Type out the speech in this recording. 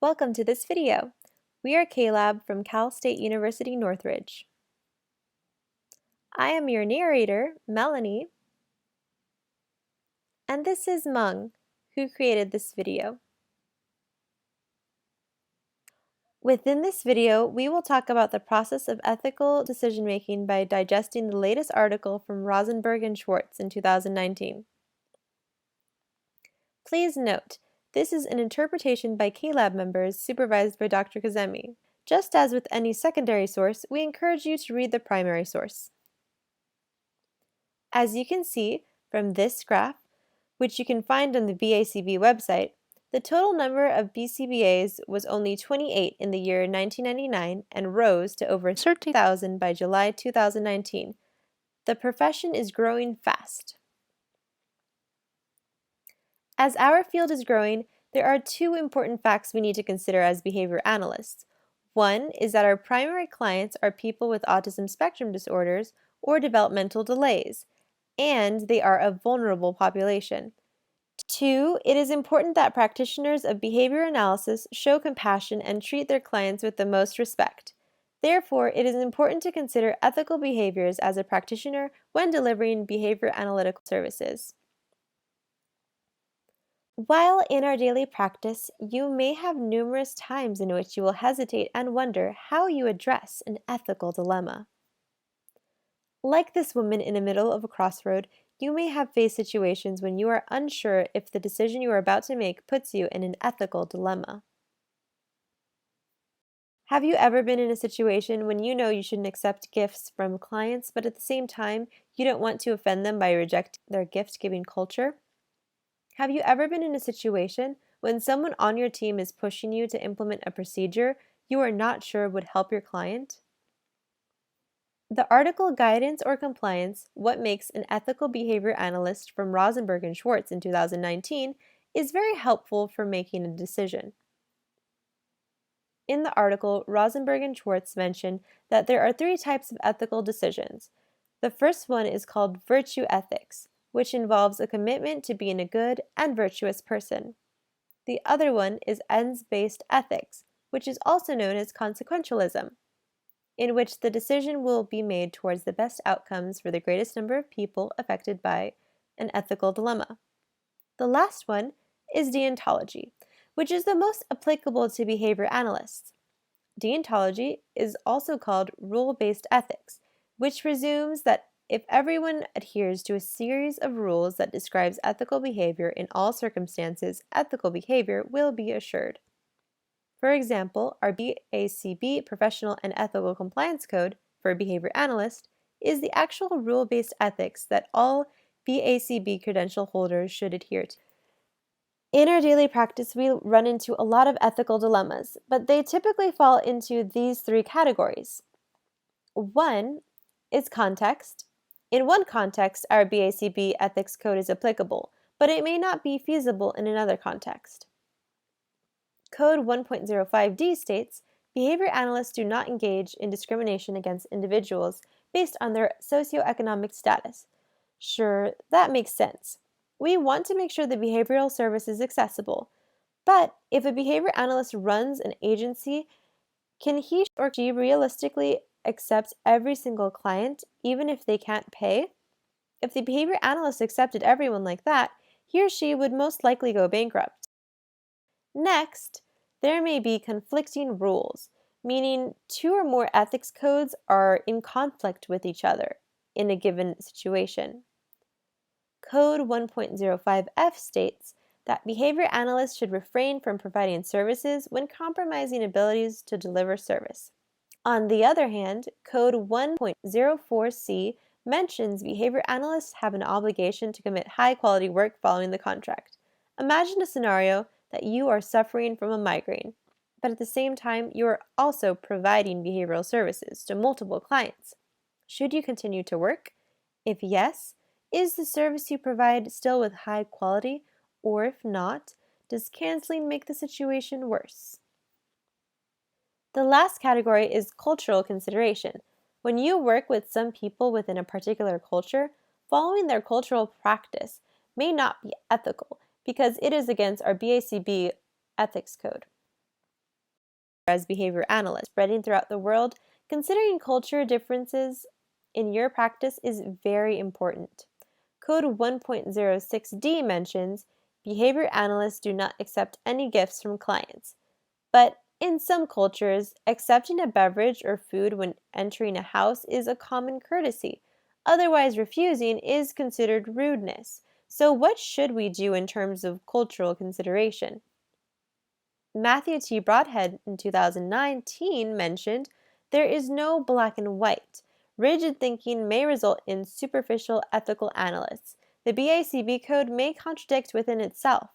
Welcome to this video. We are K-Lab from Cal State University Northridge. I am your narrator, Melanie, and this is Meng, who created this video. Within this video, we will talk about the process of ethical decision-making by digesting the latest article from Rosenberg and Schwartz in 2019. Please note, this is an interpretation by K-Lab members supervised by Dr. Kazemi. Just as with any secondary source, we encourage you to read the primary source. As you can see from this graph, which you can find on the BACB website, the total number of BCBAs was only 28 in the year 1999 and rose to over 30,000 by July 2019. The profession is growing fast. As our field is growing, there are two important facts we need to consider as behavior analysts. One is that our primary clients are people with autism spectrum disorders or developmental delays, and they are a vulnerable population. Two, it is important that practitioners of behavior analysis show compassion and treat their clients with the most respect. Therefore, it is important to consider ethical behaviors as a practitioner when delivering behavior analytical services. While in our daily practice, you may have numerous times in which you will hesitate and wonder how you address an ethical dilemma. Like this woman in the middle of a crossroad, you may have faced situations when you are unsure if the decision you are about to make puts you in an ethical dilemma. Have you ever been in a situation when you know you shouldn't accept gifts from clients, but at the same time, you don't want to offend them by rejecting their gift-giving culture? Have you ever been in a situation when someone on your team is pushing you to implement a procedure you are not sure would help your client? The article Guidance or Compliance: What Makes an Ethical Behavior Analyst from Rosenberg and Schwartz in 2019 is very helpful for making a decision. In the article, Rosenberg and Schwartz mention that there are three types of ethical decisions. The first one is called virtue ethics, which involves a commitment to being a good and virtuous person. The other one is ends-based ethics, which is also known as consequentialism, in which the decision will be made towards the best outcomes for the greatest number of people affected by an ethical dilemma. The last one is deontology, which is the most applicable to behavior analysts. Deontology is also called rule-based ethics, which presumes that if everyone adheres to a series of rules that describes ethical behavior in all circumstances, ethical behavior will be assured. For example, our BACB Professional and Ethical Compliance Code for Behavior Analyst is the actual rule-based ethics that all BACB credential holders should adhere to. In our daily practice, we run into a lot of ethical dilemmas, but they typically fall into these three categories. One is context. In one context, our BACB ethics code is applicable, but it may not be feasible in another context. Code 1.05d states, behavior analysts do not engage in discrimination against individuals based on their socioeconomic status. Sure, that makes sense. We want to make sure the behavioral service is accessible, but if a behavior analyst runs an agency, can he or she realistically accept every single client, even if they can't pay? If the behavior analyst accepted everyone like that, he or she would most likely go bankrupt. Next, there may be conflicting rules, meaning two or more ethics codes are in conflict with each other in a given situation. Code 1.05f states that behavior analysts should refrain from providing services when compromising abilities to deliver service. On the other hand, Code 1.04c mentions behavior analysts have an obligation to commit high-quality work following the contract. Imagine a scenario that you are suffering from a migraine, but at the same time, you are also providing behavioral services to multiple clients. Should you continue to work? If yes, is the service you provide still with high quality, or if not, does canceling make the situation worse? The last category is cultural consideration. When you work with some people within a particular culture, following their cultural practice may not be ethical because it is against our BACB ethics code. as behavior analysts spreading throughout the world, considering culture differences in your practice is very important. Code 1.06d mentions behavior analysts do not accept any gifts from clients. But in some cultures, accepting a beverage or food when entering a house is a common courtesy. Otherwise, refusing is considered rudeness. So, what should we do in terms of cultural consideration? Matthew T. Broadhead in 2019 mentioned there is no black and white. Rigid thinking may result in superficial ethical analysts. The BACB code may contradict within itself.